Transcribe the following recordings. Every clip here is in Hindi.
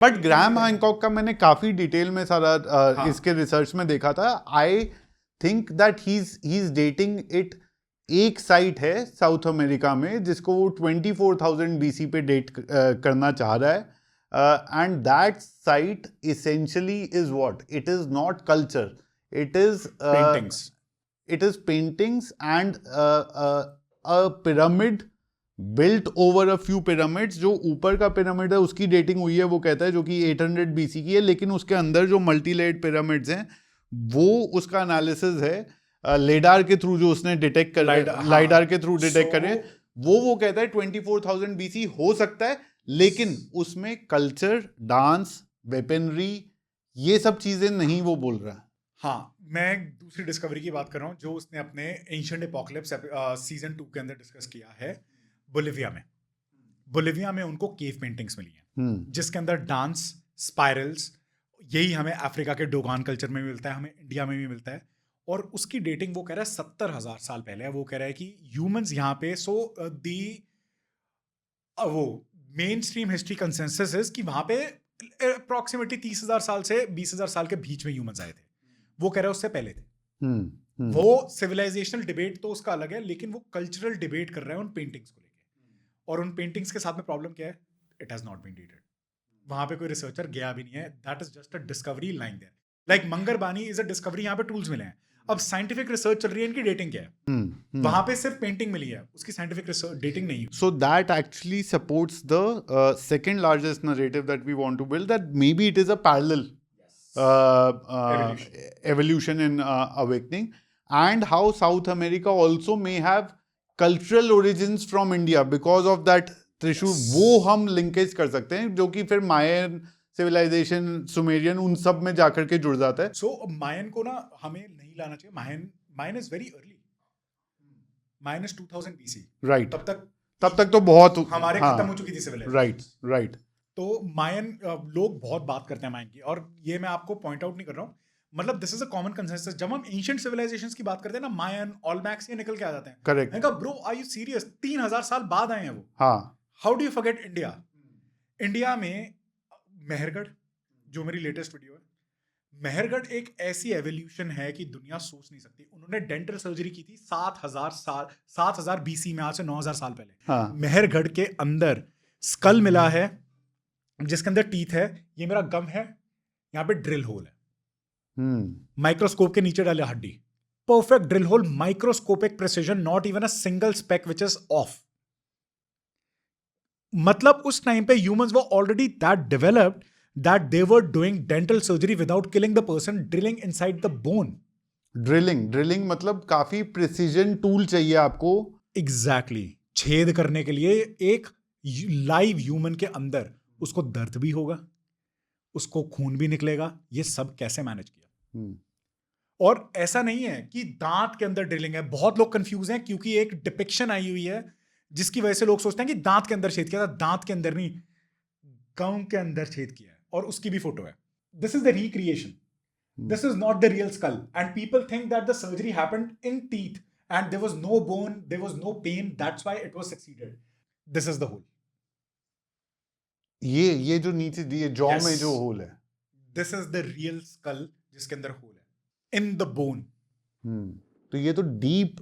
बट ग्रैम हैंकॉक का मैंने काफी डिटेल में सारा हाँ। इसके रिसर्च में देखा था. I think that he is dating it. एक साइट है साउथ अमेरिका में जिसको वो 24,000 BC पे डेट करना चाह रहा है. And that site essentially is what it is not culture, it is paintings. it is paintings and a pyramid built over a few pyramids. जो ऊपर का पिरामिड है उसकी डेटिंग हुई है वो कहता है, जो कि 800 BC की है, लेकिन उसके अंदर जो मल्टी लेयर्ड पिरामिड्स हैं वो उसका एनालिसिस है लेडार के थ्रू जो उसने डिटेक्ट कर लाइडार के थ्रू डिटेक्ट करे. वो कहता है 24,000 BC हो सकता है, लेकिन उसमें कल्चर, डांस, वेपनरी, ये सब चीजें नहीं वो बोल रहा है. हाँ, मैं दूसरी डिस्कवरी की बात कर रहा हूँ जो उसने अपने एंशिएंट एपोकलिप्स सीजन 2 के अंदर डिस्कस किया है. बोलिविया में उनको केव पेंटिंग्स मिली हैं जिसके अंदर डांस, स्पाइरल्स, यही हमें अफ्रीका के डोगान कल्चर में भी मिलता है, हमें इंडिया में भी मिलता है. और उसकी डेटिंग वो कह रहा है 70,000 साल पहले है. वो कह रहा है कि ह्यूमंस यहाँ पे वो मेन स्ट्रीम हिस्ट्री कंसेंसस है कि वहां पे अप्रोक्सीमेटली 30,000 साल से 20,000 साल के बीच में ह्यूमंस आए थे. वो कह रहा है उससे पहले थे. वो सिविलाइजेशनल डिबेट तो उसका अलग है, लेकिन वो कल्चरल डिबेट कर रहा है उन पेंटिंग्स को लेके. और उन पेंटिंग्स के साथ में प्रॉब्लम क्या है? It has not been dated. वहां पे कोई रिसर्चर गया भी नहीं है. That is just a discovery line there. Like Mangarbani is a discovery. यहाँ पे टूल्स मिले हैं, अब साइंटिफिक रिसर्च चल रही है इनकी डेटिंग क्या है. वहां पे सिर्फ पेंटिंग मिली है, उसकी साइंटिफिक रिसर्च डेटिंग नहीं है. So that actually supports the second largest narrative that we want to build, that maybe it is a parallel evolution in awakening, and how South America also may have cultural origins from India because of that Trishul. वो हम लिंकेज कर सकते हैं जो कि फिर मायन सिविलाइजेशन, सुमेरियन, उन सब में जाकर के जुड़ जाता है. सो मायन को ना हमें नहीं लाना चाहिए. Mayan is very early. Mayan is 2000 BC. Right. तब तक तो बहुत हमारे खत्म हो चुकी थी सिविलाइजेशन. राइट. तो मायन लोग बहुत बात करते हैं मायन की, और ये मैं आपको पॉइंट आउट नहीं कर रहा हूँ. मतलब this is a common consensus. जब हम एंशिएंट सिविलाइजेशंस की बात करते हैं ना, मायन, ओलमैक्स, ये निकल के आ जाते हैं. करेक्ट. मैंने कहा ब्रो आर यू सीरियस? 3,000 साल बाद आए हैं वो. हाँ. How do you forget India? India में मेहरगढ़, जो मेरी लेटेस्ट वीडियो है, मेहरगढ़ एक ऐसी एवोल्यूशन है कि दुनिया सोच नहीं सकती. उन्होंने डेंटल सर्जरी की थी 7,000 BC में, आज से 9,000 साल पहले. हाँ. मेहरगढ़ के अंदर स्कल मिला है जिसके अंदर टीथ है. ये मेरा गम है, यहाँ पे ड्रिल होल है. माइक्रोस्कोप के नीचे डाले हड्डी. Perfect drill hole, microscopic precision, not even a single speck which is off. मतलब उस टाइम पे humans were already that developed that they were doing dental surgery without killing the person, drilling inside the bone. Drilling मतलब काफी प्रिसीजन टूल चाहिए आपको. Exactly. छेद करने के लिए एक लाइव ह्यूमन के अंदर. उसको दर्द भी होगा, उसको खून भी निकलेगा. ये सब कैसे मैनेज किया? और ऐसा नहीं है कि दांत के अंदर ड्रिलिंग है. बहुत लोग कंफ्यूज हैं क्योंकि एक डिपिक्शन आई हुई है जिसकी वजह से लोग सोचते हैं कि दांत के अंदर छेद किया था. दांत के अंदर नहीं, गम के अंदर छेद किया है, और उसकी भी फोटो है. This is the recreation. This is not the real skull. And people think that the surgery happened in teeth and there was no bone, there was no pain, that's why it was succeeded. This is the hole. ये जो नीचे दिए जॉ में जो होल है, this is the real skull जिसके अंदर होल है इन द बोन. तो ये तो डीप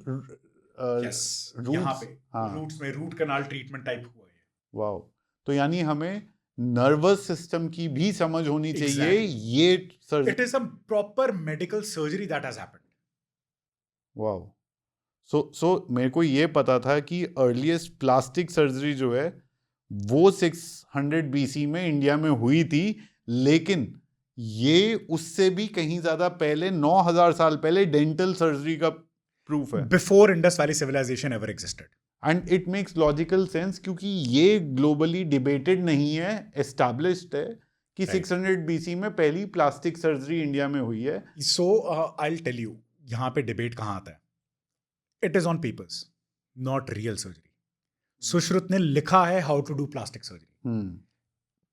यहाँ पे रूट्स में रूट कैनाल ट्रीटमेंट टाइप हुआ है. वाओ. तो यानी हमें नर्वस सिस्टम की भी समझ होनी चाहिए. ये it is a proper medical surgery that has happened. Wow. So मेरे को ये पता था कि अर्लीस्ट प्लास्टिक सर्जरी जो है वो 600 BC में इंडिया में हुई थी, लेकिन ये उससे भी कहीं ज्यादा पहले 9,000 साल पहले डेंटल सर्जरी का प्रूफ है. Before Indus valley civilisation ever existed. And it makes logical sense क्योंकि ये ग्लोबली डिबेटेड नहीं है, एस्टैब्लिश्ड है कि 600 BC में पहली प्लास्टिक सर्जरी इंडिया में हुई है. So I will tell you यहाँ पे डिबेट कहाँ आता है. It is on papers, not real surgery. Sushruta ने लिखा है how to do plastic surgery.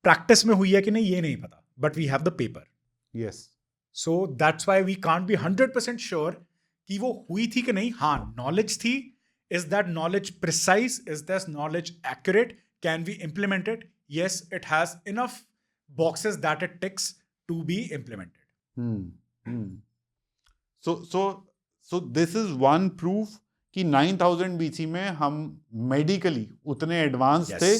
Practice में हुई है कि नहीं ये नहीं पता, but we have the paper. Yes. So that's why we can't be 100% sure कि वो हुई थी कि नहीं. हाँ, नॉलेज थी. Is that knowledge precise? Is this knowledge accurate? Can we implement it? Yes, it has enough boxes that it ticks to be implemented. So this is one proof कि 9000 BC में हम मेडिकली उतने एडवांस थे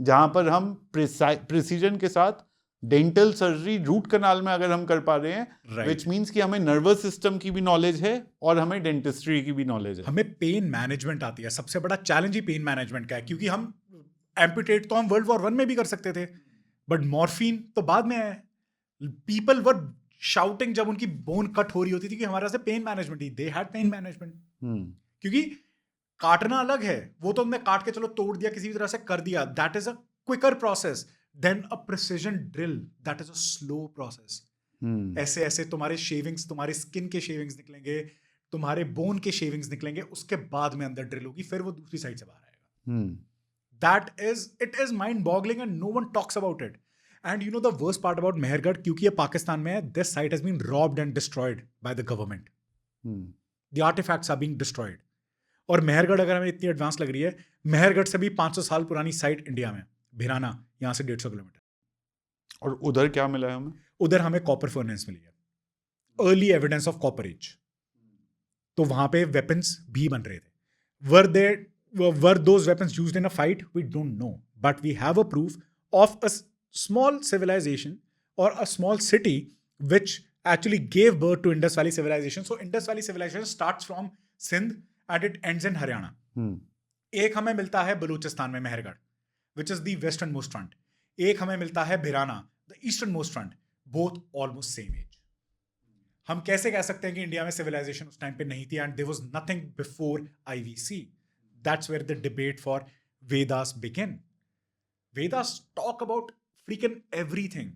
जहां पर हम प्रिसीजन के साथ डेंटल सर्जरी रूट कनाल में अगर हम कर पा रहे हैं, विच मीन्स कि हमें नर्वस सिस्टम की भी नॉलेज है और हमें डेंटिस्ट्री की भी नॉलेज है. हमें पेन मैनेजमेंट आती है. सबसे बड़ा चैलेंज ही पेन मैनेजमेंट का है, क्योंकि हम एम्पुटेट तो हम World War I में भी कर सकते थे, बट मॉर्फिन तो बाद में आया. पीपल वर शाउटिंग जब उनकी बोन कट हो रही होती थी कि हमारे से pain management he, they had pain management. क्योंकि काटना अलग है, वो तो हमने काट के चलो तोड़ दिया, किसी भी तरह से कर दिया, that is a quicker process than a precision drill, that is a slow process. ऐसे ऐसे तुम्हारे शेविंग्स, तुम्हारे स्किन के शेविंग्स निकलेंगे, तुम्हारे बोन के शेविंग्स निकलेंगे, उसके बाद में अंदर ड्रिल होगी, फिर वो दूसरी साइड से बाहर आएगा. It is mind boggling and no one talks about it. And you know the worst part about Mehergarh, क्योंकि ये पाकिस्तान में है, this site has been robbed and destroyed by the government. The artifacts are being destroyed. और मेहरगढ़ अगर हमें इतनी एडवांस लग रही है, मेहरगढ़ से भी 500 साल पुरानी साइट इंडिया में, भिराना, यहाँ से 150 किलोमीटर. और उधर क्या मिला है हमें? उधर हमें कॉपर फर्नेस मिली है, early evidence of copper age. तो वहां पे वेपन्स भी बन रहे थे. Were those weapons used in a fight? We don't know. But we have a proof of a small civilization or a small city which actually gave birth to Indus Valley civilization. So Indus Valley civilization starts from Sindh and it ends in Haryana. एक हमें मिलता है बलूचिस्तान में Mehrgarh, which is the western most front. एक हमें मिलता है भिराना, the eastern most front. Both almost same age. हम कैसे कह सकते हैं कि इंडिया में सिविलाइजेशन उस टाइम पे नहीं थी and there was nothing before IVC? That's where the debate for Vedas began. Vedas talk about freaking everything.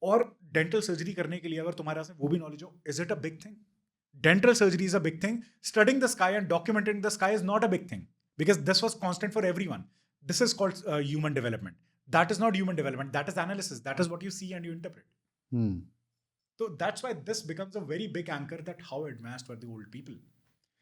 और डेंटल सर्जरी करने के लिए अगर तुम्हारे पास वो भी नॉलेज हो, is it a big thing? Dental surgery is a big thing. Studying the sky and documenting the sky is not a big thing, because this was constant for everyone. This is called human development. That is not human development. That is analysis. That is what you see and you interpret. So that's why this becomes a very big anchor that how advanced were the old people.